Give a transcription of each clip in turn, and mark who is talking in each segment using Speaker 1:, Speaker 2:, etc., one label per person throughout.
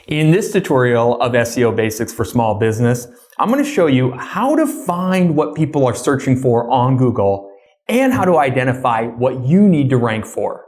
Speaker 1: In this tutorial of SEO Basics for Small Business, I'm going to show you how to find what people are searching for on Google and how to identify what you need to rank for.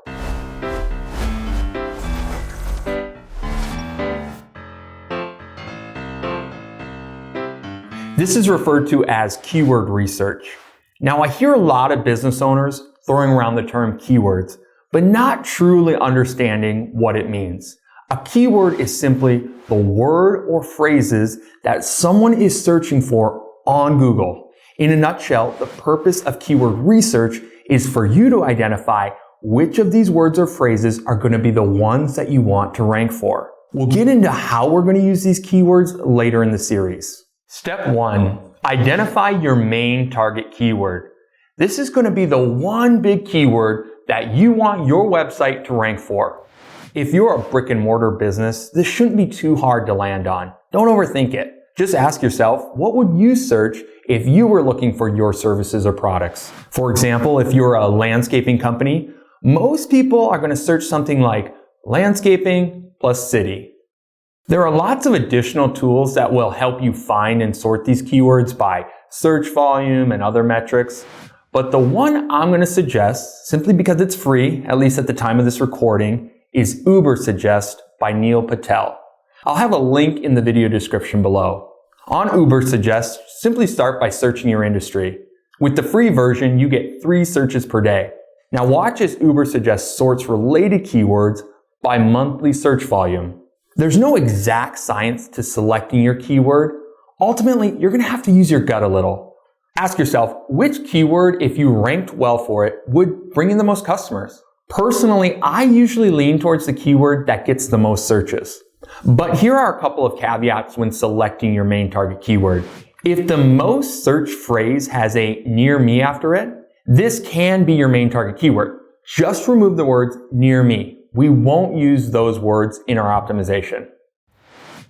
Speaker 1: This is referred to as keyword research. Now, I hear a lot of business owners throwing around the term keywords, but not truly understanding what it means. A keyword is simply the word or phrases that someone is searching for on Google. In a nutshell, the purpose of keyword research is for you to identify which of these words or phrases are going to be the ones that you want to rank for. We'll get into how we're going to use these keywords later in the series. Step 1. Identify your main target keyword. This is going to be the one big keyword that you want your website to rank for. If you're a brick and mortar business, this shouldn't be too hard to land on. Don't overthink it. Just ask yourself, what would you search if you were looking for your services or products? For example, if you're a landscaping company, most people are going to search something like landscaping plus city. There are lots of additional tools that will help you find and sort these keywords by search volume and other metrics. But the one I'm going to suggest, simply because it's free, at least at the time of this recording, is Ubersuggest by Neil Patel. I'll have a link in the video description below. On Ubersuggest, simply start by searching your industry. With the free version, you get 3 searches per day. Now watch as Ubersuggest sorts related keywords by monthly search volume. There's no exact science to selecting your keyword. Ultimately, you're going to have to use your gut a little. Ask yourself, which keyword, if you ranked well for it, would bring in the most customers? Personally, I usually lean towards the keyword that gets the most searches. But here are a couple of caveats when selecting your main target keyword. If the most searched phrase has a near me after it, this can be your main target keyword. Just remove the words near me. We won't use those words in our optimization.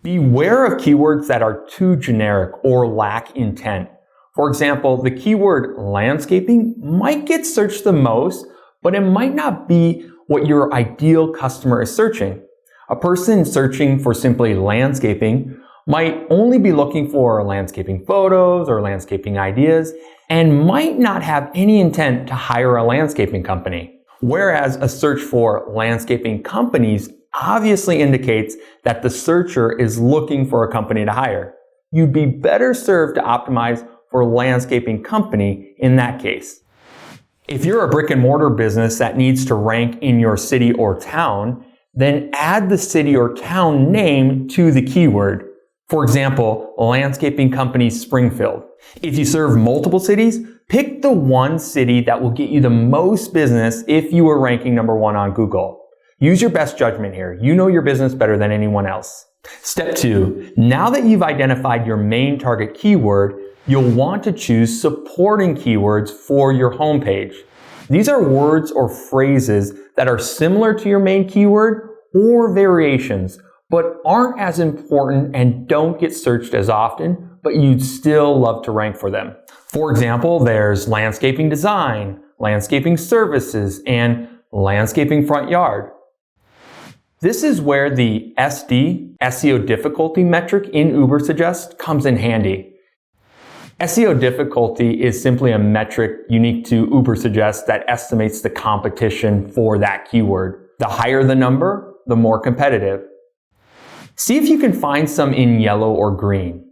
Speaker 1: Beware of keywords that are too generic or lack intent. For example, the keyword landscaping might get searched the most, but it might not be what your ideal customer is searching. A person searching for simply landscaping might only be looking for landscaping photos or landscaping ideas and might not have any intent to hire a landscaping company. Whereas a search for landscaping companies obviously indicates that the searcher is looking for a company to hire. You'd be better served to optimize for landscaping company in that case. If you're a brick and mortar business that needs to rank in your city or town, then add the city or town name to the keyword. For example, landscaping company Springfield. If you serve multiple cities, pick the one city that will get you the most business if you were ranking number 1 on Google. Use your best judgment here. You know your business better than anyone else. Step 2. Now that you've identified your main target keyword, you'll want to choose supporting keywords for your homepage. These are words or phrases that are similar to your main keyword or variations, but aren't as important and don't get searched as often, but you'd still love to rank for them. For example, there's landscaping design, landscaping services, and landscaping front yard. This is where the SD, SEO difficulty metric in Ubersuggest comes in handy. SEO difficulty is simply a metric unique to Ubersuggest that estimates the competition for that keyword. The higher the number, the more competitive. See if you can find some in yellow or green.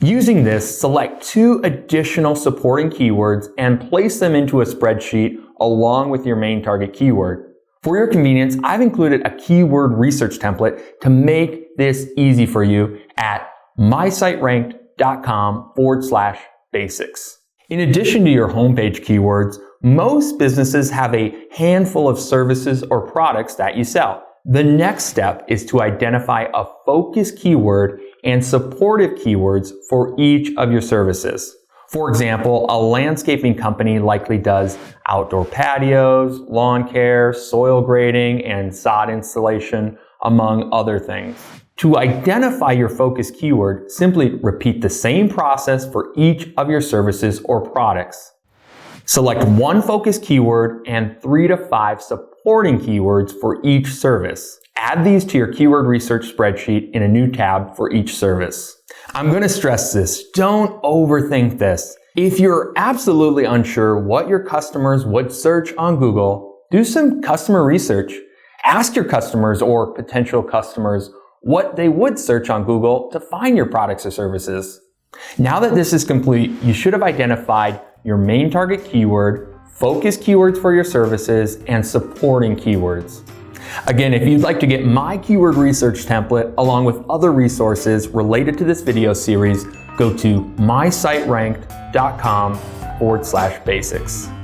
Speaker 1: Using this, select 2 additional supporting keywords and place them into a spreadsheet along with your main target keyword. For your convenience, I've included a keyword research template to make this easy for you at mysiteranked.com/basics. In addition to your homepage keywords, most businesses have a handful of services or products that you sell. The next step is to identify a focus keyword and supportive keywords for each of your services. For example, a landscaping company likely does outdoor patios, lawn care, soil grading, and sod installation, among other things. To identify your focus keyword, simply repeat the same process for each of your services or products. Select one focus keyword and 3 to 5 support supporting keywords for each service. Add these to your keyword research spreadsheet in a new tab for each service. I'm going to stress this. Don't overthink this. If you're absolutely unsure what your customers would search on Google, do some customer research. Ask your customers or potential customers what they would search on Google to find your products or services. Now that this is complete, you should have identified your main target keyword, focus keywords for your services, and supporting keywords. Again, if you'd like to get my keyword research template along with other resources related to this video series, go to mysiteranked.com/basics.